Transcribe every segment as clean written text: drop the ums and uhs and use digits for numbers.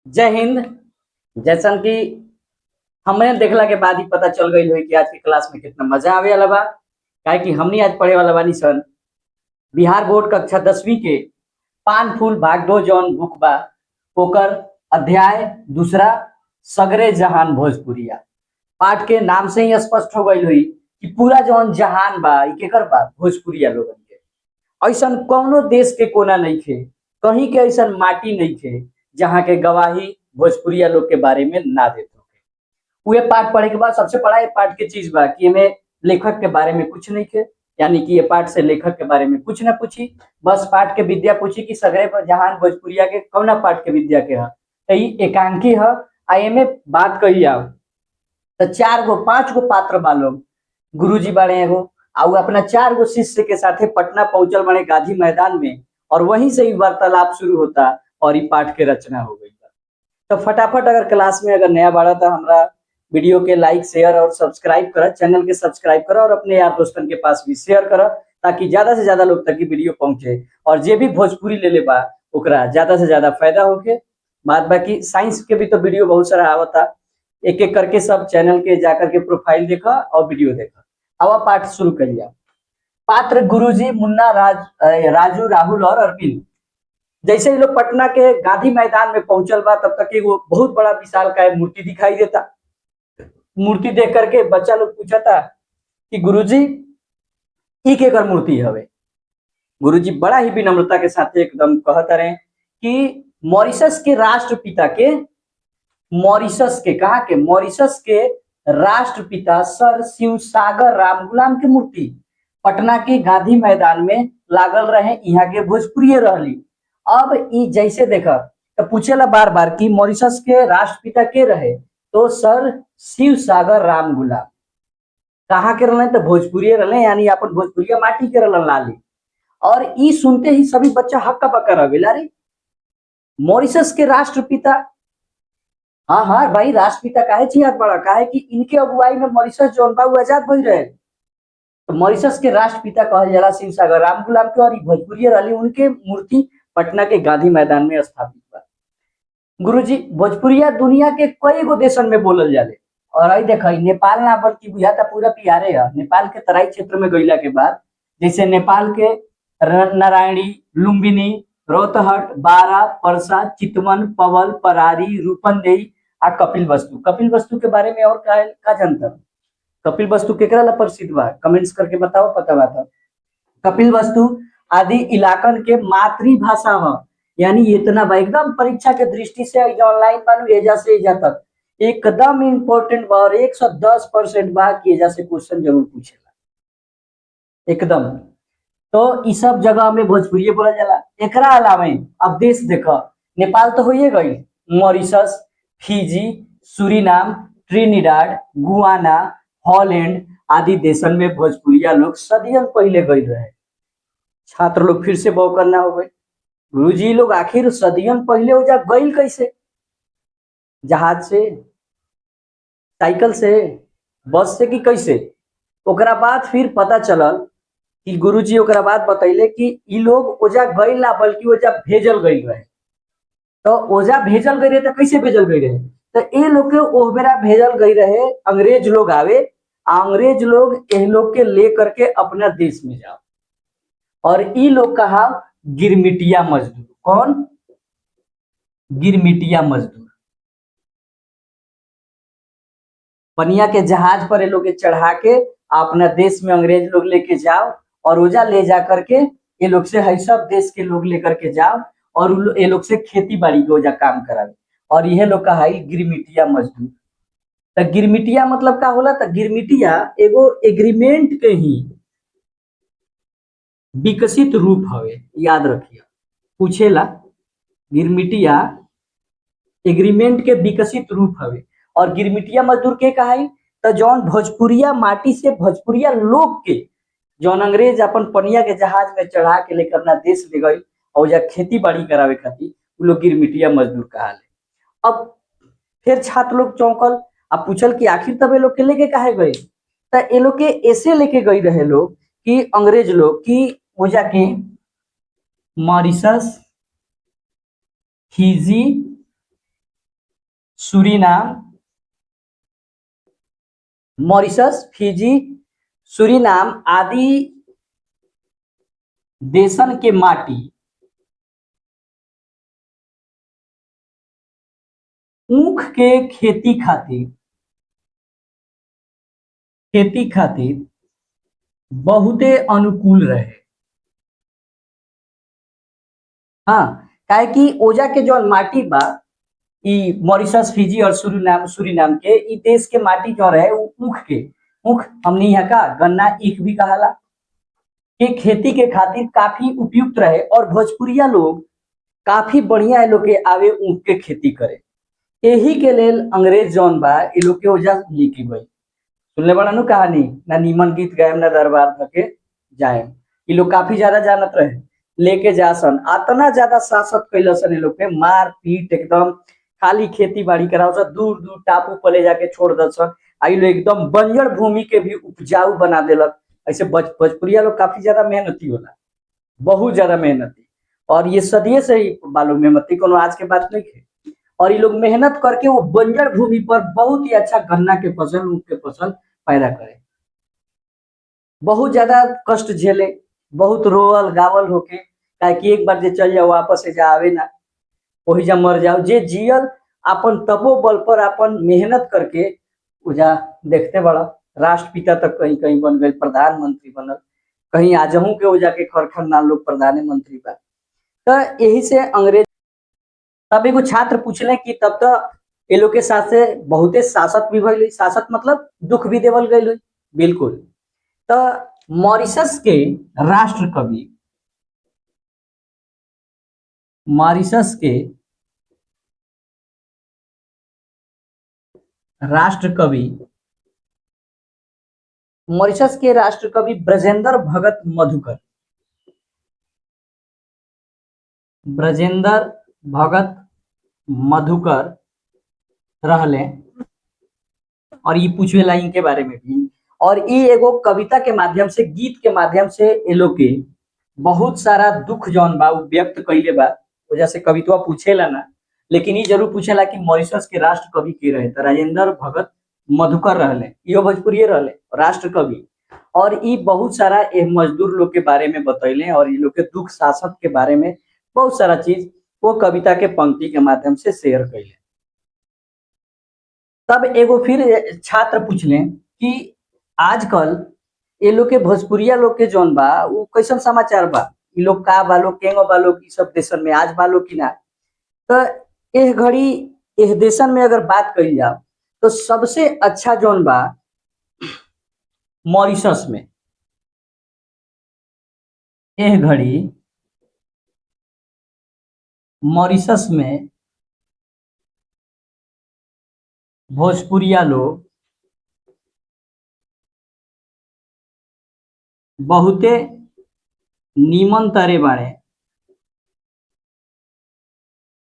जय हिंद। जैसन कि हमने देखला के बाद ही पता चल गई हुई कि आज की क्लास में कितना मजा आवे वाला बा। काहे कि हमनी आज पढ़े वाला बानी सन बिहार बोर्ड कक्षा 10वीं के पान फूल भाग दो जौन बुक बा ओकर अध्याय दूसरा सगरे जहान भोजपुरिया। पाठ के नाम से ही स्पष्ट हो गई हुई कि पूरा जौन जहान बा ई केकर बा भोजपुरिया लोगन के। ऐसन कौनो देश के कोना नहीं खे, कहीं के ऐसन माटी नहीं खे जहाँ के गवाही भोजपुरिया लोग के बारे में ना देते हो। उहे पाठ पढ़े के बाद सबसे बड़ा ये पाठ के चीज बा कि एमे लेखक के बारे में कुछ नहीं खे, यानी कि ये पाठ से लेखक के बारे में कुछ ना पूछी, बस पाठ के विद्या पूछी कि सगरे पर जहान भोजपुरिया के कौना पाठ के विद्या के ह तो ई एकांकी ह। आ एमे बात कही आओ तो 4 गो 5 गो पात्र बा लोग। गुरुजी बाड़े एगो आ उ अपना 4 गो शिष्य के साथे पटना पहुंचल बड़े गांधी मैदान में, और वहीं से ही वार्तालाप शुरू होता और ई पाठ के रचना हो गई। तो फटाफट अगर क्लास में अगर नया बाड़ा तो हमारा वीडियो के लाइक शेयर और सब्सक्राइब कर, चैनल के सब्सक्राइब करो और अपने यार दोस्तन के पास भी शेयर करो ताकि ज्यादा से ज्यादा लोग तक की वीडियो पहुंचे और जे भी भोजपुरी ले बा ओकरा ज्यादा से ज्यादा फायदा होके। बात बाकी साइंस के भी तो वीडियो बहुत सारा आवता, एक एक करके सब चैनल के जाकर के प्रोफाइल देखा और वीडियो देखा। अब पाठ शुरू करिए। पात्र गुरुजी मुन्ना राजू राहुल और अर्पिन। जैसे ही लोग पटना के गांधी मैदान में पहुंचल बा तब तक एगो बहुत बड़ा विशाल का मूर्ति दिखाई देता। मूर्ति देख करके बच्चा लोग पूछा था कि गुरुजी ई केकर मूर्ति हवे। गुरुजी बड़ा ही विनम्रता के साथ एकदम कहता रहे कि मॉरिशस के राष्ट्रपिता के, मॉरिशस के कहा के मॉरिशस के राष्ट्रपिता सर शिव सागर राम गुलाम की मूर्ति पटना के गांधी मैदान में लागल रहे, यहाँ के भोजपुरी रहली। अब ई जैसे देखा तो पूछेला बार बार कि मॉरिशस के राष्ट्रपिता के रहे, तो सर शिव सागर राम गुलाम कहाँ के रहले तो भोजपुरी रहले, यानी अपन भोजपुरिया माटी के रहलन लाली। और ई सुनते ही सभी बच्चा हक्का बक्का रह गया। अरे मॉरिशस के राष्ट्रपिता, हाँ हाँ भाई राष्ट्रपिता काहे चिहात बड़ा, काहे कि इनके अगुवाई में मॉरिशस जौन बा आजाद भई रहे। तो मॉरिशस के राष्ट्रपिता कहल जाला शिव सागर राम गुलाम के, और भोजपुरी रहली उनके मूर्ति पटना के गांधी मैदान में स्थापित बा। गुरुजी भोजपुरिया दुनिया के कई गो देशन में बोलल जाले, और आई देख नेपाल ना बल्कि बुझाता पूरा पियारे है। नेपाल के तराई क्षेत्र में गईला के बाद जैसे नेपाल के नारायणी, लुम्बिनी, रोहतहट, बारा, परसा, चितवन, पवल, परारी, रूपंदेही आ कपिल वस्तु। कपिल वस्तु के बारे में और का जानता, कपिल वस्तु केकरा ला प्रसिद्ध बा कमेंट्स करके बताओ, पता बा तो। कपिल वस्तु आदि इलाकन के मातृभाषा है, यानी इतना बा एकदम परीक्षा के दृष्टि से ऑनलाइन बानू एजा से एजा तक एकदम इम्पोर्टेंट बा और 110% बा कि एजा से क्वेश्चन जरूर पूछेला एकदम। तो इस सब जगह में भोजपुरी बोला जाला। एकरा अलावा अब देश देखो, नेपाल तो होइए गई, Mauritius, Fiji, Suriname, Trinidad, Guana, Holland आदि देशन में भोजपुरिया लोग सदियों पहले गई रहे। छात्र लोग फिर से बौकर ना हो गए, गुरुजी लोग आखिर सदियों पहले हो जा गई कैसे? जहाज से, साइकिल से, बस से कि कैसे? ओकरा बाद फिर पता चलल कि गुरुजी ओकरा बाद बतैले कि ई लोग ओजा गई ना बल्कि ओजा भेजल गई रहे। तो ओजा भेजल गई रहे तो कैसे भेजल गई रहे? तो ये लोग के ओहबेरा भेजल गई रहे अंग्रेज लोग आवे, अंग्रेज लोग इन लोग के ले करके अपना देश में जाओ, और ई लोग कहा गिरमिटिया मजदूर। कौन? गिरमिटिया मजदूर। पनिया के जहाज पर ये लोग चढ़ा के अपना देश में अंग्रेज लोग लेके जाओ, और ओजा ले जा करके ये लोग से है सब देश के लोग लेकर के जाओ और ये लोग से खेती बाड़ी के ओजा काम करावे, और यह लोग का है गिरमिटिया मजदूर। तो गिरमिटिया मतलब का होला? तो गिरमिटिया एगो एग्रीमेंट के ही विकसित रूप हवे, याद रखिए पूछेला। गिरमिटिया एग्रीमेंट के विकसित रूप हवे, और गिरमिटिया मजदूर के कहा तो जौन भोजपुरिया माटी से भोजपुरिया लोग के जौन अंग्रेज अपन पनिया के जहाज में चढ़ा के लेकर अपना देश ले गई और जा खेती बाड़ी करावे खातिर उ लोग गिरमिटिया मजदूर कहाले। अब फिर छात्र लोग चौंकल, अब पूछल कि आखिर तब ये लोग के लेके काहे गए? तो ये लोग के ऐसे लेके गई रहे लोग कि अंग्रेज लोग की वजह के Mauritius, Fiji Suriname, Mauritius, Fiji, Suriname आदि देशन के माटी ऊख के खेती खातिर बहुते अनुकूल रहे। हाँ, काहे कि ओजा के जौन माटी बा, ई मॉरिशस, फिजी और सूरीनाम सूरीनाम के ई देश के माटी जो रहे उ ऊख हमनी यहाँ का गन्ना ईख भी कहाला के खेती के खातिर काफी उपयुक्त रहे और भोजपुरिया लोग काफी बढ़िया ए लोग के आवे ऊख के खेती करे। यही के लेल अंग्रेज जौन बा इ लोग के ओजा लेके गई। सुनले बड़ा नु कहानी, ना नीमन गीत गायम ना दरबार धके जाएम। इ लोग काफी ज्यादा जानत रहे, लेके जासन अतना ज्यादा शासक कैलसन इ लोग पे, मार पीट एकदम, खाली खेती बाड़ी कराओ सन, दूर दूर टापू पर ले जाके छोड़ दसन। आ इ लोग एकदम बंजर भूमि के भी उपजाऊ बना देलक। ऐसे भोजपुरिया लोग काफी ज्यादा मेहनती होला, बहुत ज्यादा मेहनती, और ये सदिये से ही बालू मेहनती, कोनो आज के बात नहीं है। और ये लोग मेहनत करके वो बंजर भूमि पर बहुत ही अच्छा गन्ना के फसल, ऊख के फसल पैदा करे। बहुत ज्यादा कष्ट झेले, बहुत रोअल गावल होके, काहे कि एक बार जे चल जाओ वापस से जा आवे ना, वही जा मर जाओ। जे जियल अपन तपो बल पर अपन मेहनत करके उजा देखते बड़ा, राष्ट्रपिता तक कहीं कहीं बन गए, प्रधानमंत्री बनल, कहीं आजहू के उजा के खरखर लोग प्रधानमंत्री बा। तो यही से अंग्रेज, तब एगो छात्र पूछले कि तब तो ये लोग के साथ से बहुते शासक भी भइल, शासक मतलब दुख भी देवल गई। बिल्कुल। तो मॉरिशस के राष्ट्र कवि, मॉरिशस के राष्ट्र कवि मॉरिशस के राष्ट्र कवि ब्रजेंद्र भगत मधुकर, ब्रजेंद्र भगत मधुकर रहले। और ये पूछेला इनके बारे में भी, और ये एगो कविता के माध्यम से, गीत के माध्यम से ये लोग के बहुत सारा दुख जौन बा उ व्यक्त कइले बा। वजह से कविता पूछेला ना, लेकिन ये जरूर पूछेला कि मॉरिशस के राष्ट्र कवि के रहे, तो राजेंद्र भगत मधुकर रहले, इहो भोजपुरी रहले राष्ट्र कवि। और ये बहुत सारा ए मजदूर लोग के बारे में बतैले, और ये लोग के दुख शासक के बारे में बहुत सारा चीज वो कविता के पंक्ति के माध्यम से शेयर कैले। तब एगो फिर छात्र पूछले कि आजकल ये लोग के भोजपुरिया लोग के जौन बा उ कैसन समाचार बा, इ लोग का बा लोग, केंगो बा लोग, इ सब देशन में आज बा लोग कि ना। तो एह घड़ी एह देशन में अगर बात कही जाओ, तो सबसे अच्छा जौन बा मॉरिशस में, एह घड़ी मॉरिशस में भोजपुरिया लोग बहुते नीमन तरे बाड़े।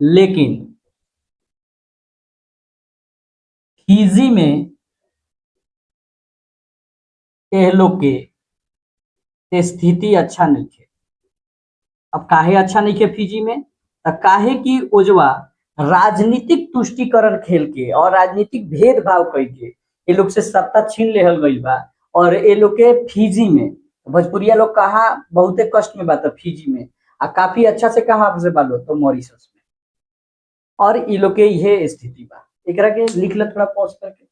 लेकिन फिजी में एह लोग के स्थिति अच्छा नहीं है। अब काहे अच्छा नहीं है फिजी में, तो काहे कि ओजवा राजनीतिक तुष्टिकरण खेल के और राजनीतिक भेदभाव करके ये लोग से सत्ता छीन लेहल गई बा। और ये लोग के फिजी में, भोजपुरिया लोग कहा बहुते कष्ट में बा, तो फिजी में आ काफी अच्छा से कहा से बालो तो मॉरिशस में। और ये लोग के ये स्थिति बा, एकरा के लिख ले थोड़ा पॉज करके।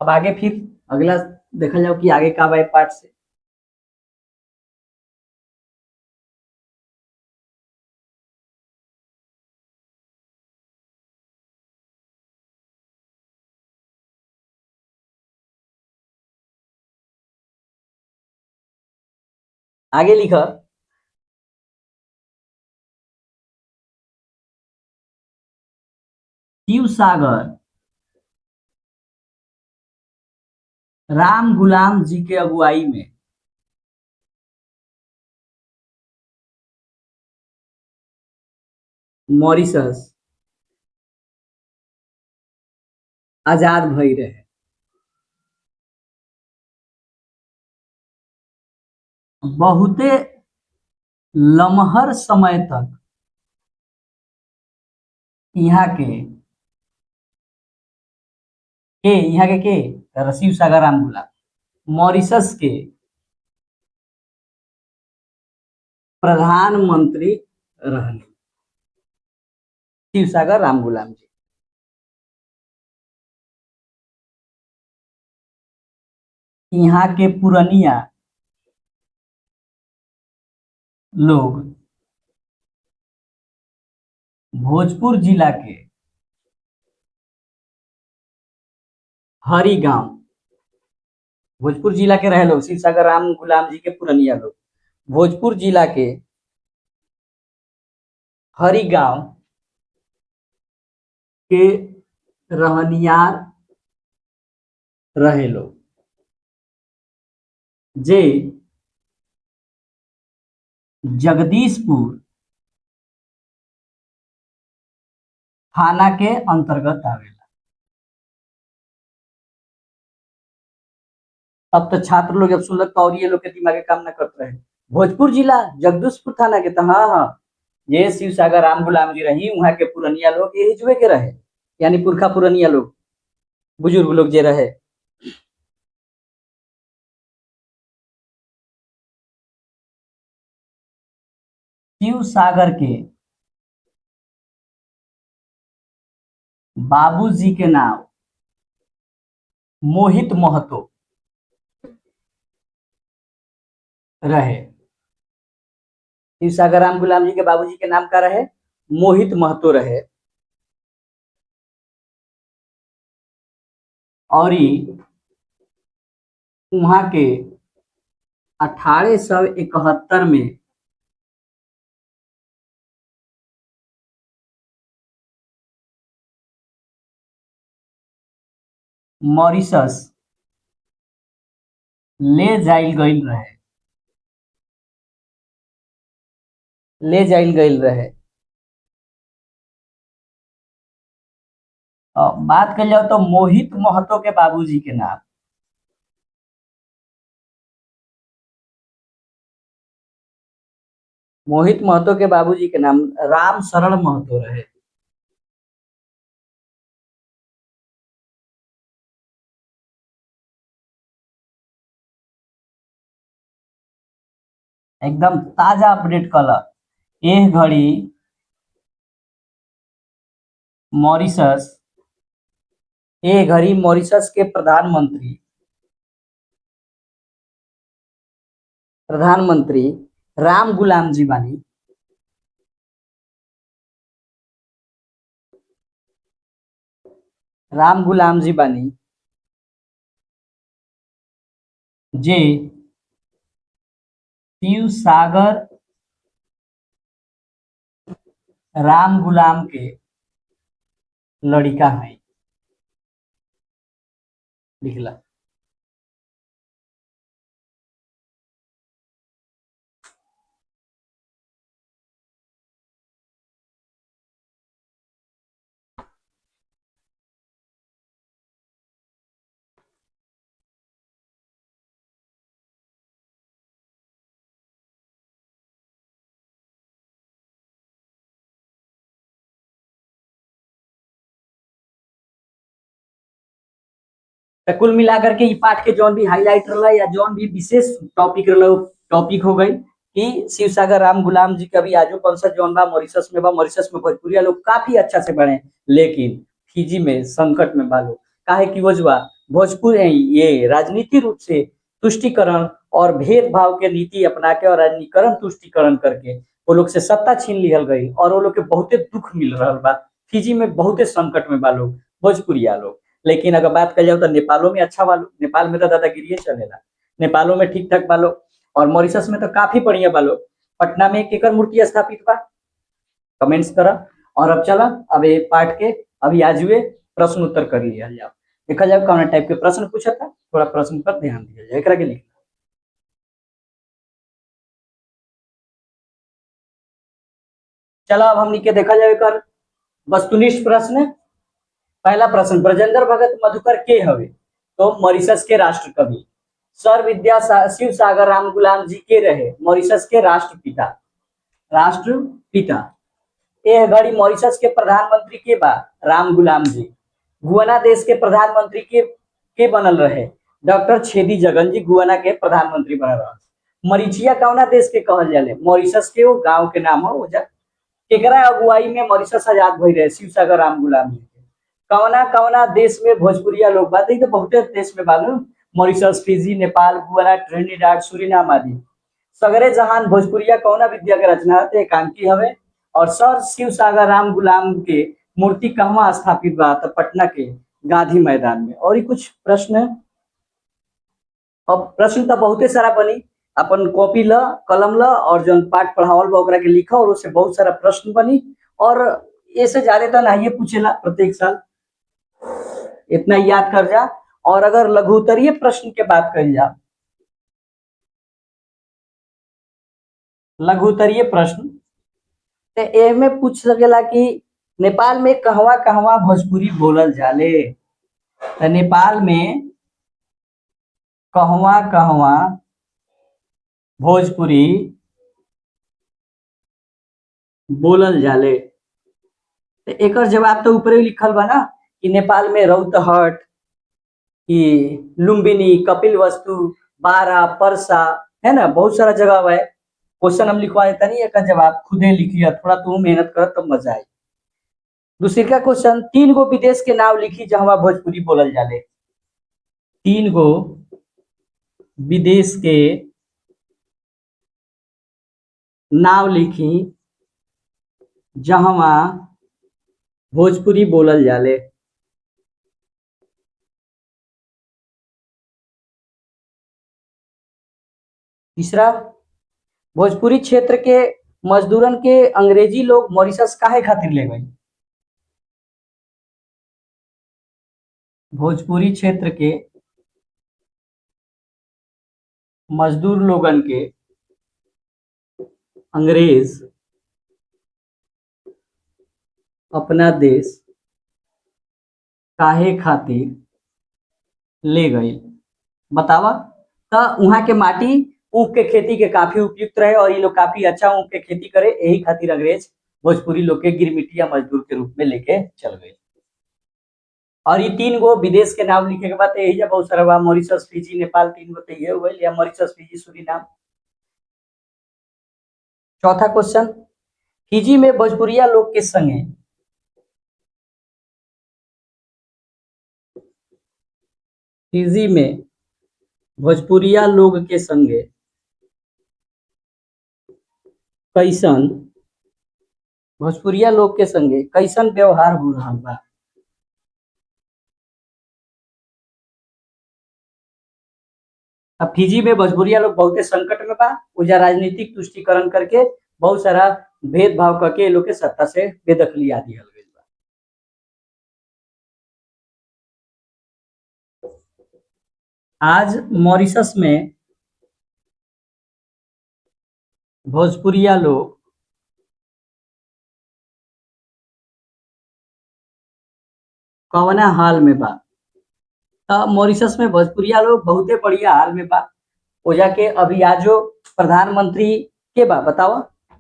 अब आगे फिर अगला देखा जाओ कि आगे का बा पार्ट से। आगे लिखा, शिव सागर राम गुलाम जी के अगुवाई में मॉरिशस आजाद भई रहे। बहुते लमहर समय तक यहाँ के शिव सागर राम गुलाम मॉरिशस के प्रधानमंत्री रहने। शिव सागर राम गुलाम जी यहाँ के पुरनिया लोग भोजपुर जिला के हरी गांव, भोजपुर जिला के रहे लोग शिव सागर राम गुलाम जी के पुरनिया लोग भोजपुर जिला के हरी गांव के रहनियार रहे लोग, जे जगदीशपुर थाना के अंतर्गत आवेला। अब तो छात्र लोग जब सुनलक तो और ये लोग के दिमाग काम ना करते रहे। भोजपुर जिला जगदीशपुर थाना के तो हाँ हाँ, ये शिव सागर राम गुलाम जी रही वहां के पुरनिया लोग यही जुए के रहे, यानी पुरखा पुरनिया लोग बुजुर्ग लोग जे रहे। शिव सागर के बाबूजी के नाम मोहित महतो रहे। शिव सागर राम गुलाम जी के बाबूजी के नाम का रहे मोहित महतो रहे। और वहां के 1871 में मॉरिशस ले जाइल गईल रहे, ले जाइल गईल रहे। बात कर जाओ तो मोहित महतो के बाबूजी के नाम मोहित महतो के बाबूजी के नाम राम शरण महतो रहे। एकदम ताजा अपडेट कल एह घड़ी मॉरिशस ए घड़ी मॉरिशस के प्रधानमंत्री राम गुलाम जी बानी। राम गुलाम जी बानी जे शिव सागर राम गुलाम के लड़िका है। लिखला तो कुल मिलाकर के पाठ के जौन भी हाईलाइट रहा या जौन भी विशेष टॉपिक रहा टॉपिक हो गई कि शिव सागर राम गुलाम जी का भी आजो कंसर्ट जौन बा मॉरिशस में भोजपुरिया लोग काफी अच्छा से बने, लेकिन फिजी में संकट में बा लोग काहे की वजह भोजपुर ये राजनीति रूप से तुष्टिकरण और भेदभाव के नीति अपना के और राजनीतिकरण तुष्टिकरण करके वो लोग से सत्ता छीन लिहल गई और वो लोग के बहुते दुख मिल रहा बा। फिजी में बहुते संकट में बा लोग भोजपुरिया लोग। लेकिन अगर बात कर जाओ तो नेपालों में अच्छा वालो, नेपाल में तो दादागिरी चलेला, नेपालों में ठीक ठाक वालो और मॉरिशस में तो काफी बढ़िया वालो। पटना में केकर मूर्ति स्थापित बा कमेंट्स करा। और अब चला अब ये पार्ट के अभी आज हुए प्रश्न उत्तर कर लिया जाओ, देखा जाओ कौन टाइप के प्रश्न पूछा था। थोड़ा प्रश्न पर ध्यान दिया जाए, एकरा के लिख। चलो अब हमनी के देखा जाए कर वस्तुनिष्ठ प्रश्न। पहला प्रश्न, ब्रजेंद्र भगत मधुकर के हवे? तो मॉरिशस के राष्ट्र कवि। सर शिव सागर राम गुलाम जी के रहे? मॉरिशस के राष्ट्रपिता। राष्ट्रपिता। ए घड़ी मॉरिशस के प्रधानमंत्री के बा? राम गुलाम जी। गुआना देश के प्रधानमंत्री के बनल रहे? डॉक्टर छेदी जगन जी गुआना के प्रधानमंत्री बनल रहे। मरीचिया कौना देश के कहल जाले? मॉरिशस के वो गांव के नाम हो। केकरा अगुवाई में मॉरिशस आजाद भई रहे? शिव सागर राम गुलाम जी के। कौना कौना देश में भोजपुरिया लोग बात तो बहुते देश में बालू, Mauritius, Fiji, Nepal, Guana, Trinidad, Suriname आदि। सगरे जहान भोजपुरिया कौना विद्या के रचना है? एकांकी हवे। और सर शिव सागर राम गुलाम के मूर्ति कहवा स्थापित बा? तो पटना के गांधी मैदान में। और ही कुछ प्रश्न है। अब प्रश्न तो बहुते सारा बनी, अपन कॉपी ल, कलम ल, और जो पाठ पढ़ावल बा ओकरा के लिखा, और उससे बहुत सारा प्रश्न बनी। और ऐसे ज्यादा तो नहीं पूछेला प्रत्येक साल, इतना याद कर जा। और अगर लघु उत्तरीय प्रश्न के बात करी जा, लघु उत्तरीय प्रश्न तो एमे पूछ सकेला कि नेपाल में कहवा कहवा भोजपुरी बोलल जाले? तो नेपाल में कहवा कहवा भोजपुरी बोलल जाले? तो एकर जवाब तो ऊपर ही लिखल बा ना, कि नेपाल में रौतहट, कि लुम्बिनी, कपिल वस्तु, बारा, परसा, है ना, बहुत सारा जगह है। क्वेश्चन हम लिखवा देता नहीं, एक जवाब खुदे लिखिए, थोड़ा तू मेहनत कर तब मजा आए। दूसरी का क्वेश्चन, 3 गो विदेश के नाम लिखी जहां भोजपुरी बोलल जाले। 3 गो विदेश के नाम लिखी जहां भोजपुरी बोलल जाले। तीसरा, भोजपुरी क्षेत्र के मजदूरन के अंग्रेजी लोग मॉरिशस काहे खातिर ले गए? भोजपुरी क्षेत्र के मजदूर लोगन के अंग्रेज अपना देश काहे खातिर ले गई? बतावा। तो वहां के माटी ऊख के खेती के काफी उपयुक्त रहे, और ये लोग काफी अच्छा ऊख के खेती करे, यही खातिर अंग्रेज भोजपुरी लोग के गिरमिटिया मजदूर के रूप में लेके चल गए। और ये 3 गो विदेश के नाम लिखे के बाद यही जब बहुत सारा बा, मॉरिशस, फिजी, नेपाल, 3 गो तो ये हुए, या मॉरिशस, फिजी, सूरीनाम। चौथा क्वेश्चन, फिजी में भोजपुरिया लोग के संगे फिजी में भोजपुरिया लोग के संगे कैसन भोजपुरिया लोग के संगे कैसन व्यवहार हो रहा बा? अब फिजी में भोजपुरिया लोग बहुते संकट में बा, उजा राजनीतिक तुष्टिकरण करके बहुत सारा भेदभाव करके लोग के सत्ता से बेदखली आ दिया गई बा। आज मॉरिशस में भोजपुरिया लोग कवना हाल में बा? मॉरिशस में भोजपुरिया लोग बहुते बढ़िया हाल में बा। ओजा के अभी आजो प्रधानमंत्री के बा? बताओ,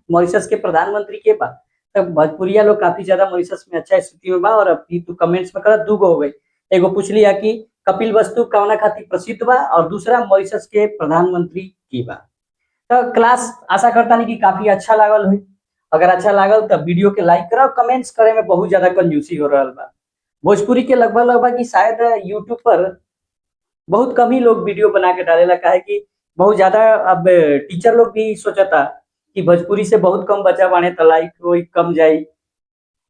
मॉरिशस के प्रधानमंत्री के बा? तब भोजपुरिया लोग काफी ज्यादा मॉरिशस में अच्छा स्थिति में बा। और अभी तू कमेंट्स में कर, 2 गो हो गई। एगो पूछ लिया कि कपिल वस्तु कौना खातिर प्रसिद्ध बा, और दूसरा मॉरिशस के प्रधानमंत्री की बा। तो क्लास आशा करता नहीं कि काफी अच्छा लागल हुई। अगर अच्छा लागल तो वीडियो के लाइक करो, कमेंट्स करे में बहुत ज्यादा कंजूसी हो रहा बा। भोजपुरी के लगभग लगभग कि शायद यूट्यूब पर बहुत कम ही लोग वीडियो बना के डालेला, काहे कि बहुत ज्यादा अब टीचर लोग भी सोचता कि भोजपुरी से बहुत कम बच्चा बाने तो लाइक कोई कम जाई।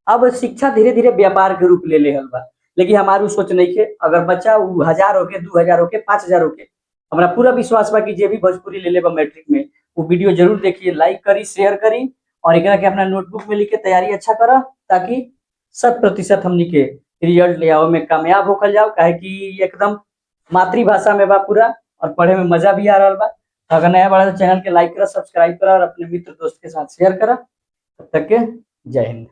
अब शिक्षा धीरे धीरे व्यापार के रूप ले हल बा। लेकिन हमारू सोच नहीं के, अगर बच्चा 1000 होके, 2000 होके, 5000 होके, हमारा पूरा विश्वास बा कि जे भी भोजपुरी ले बा मैट्रिक में, वो वीडियो जरूर देखिए, लाइक करी, शेयर करी, और एकरा के अपना नोटबुक में लिख के तैयारी अच्छा करा, ताकि 100% हमनी के रिजल्ट ले आओ में कामयाब होकर जाओ। काहे कि एकदम मातृभाषा में बा पूरा, और पढ़े में मजा भी आ रहा बा। अगर नया बड़ा तो चैनल के लाइक करा, सब्सक्राइब करा और अपने मित्र दोस्त के साथ शेयर करा। तब तक के जय हिंद।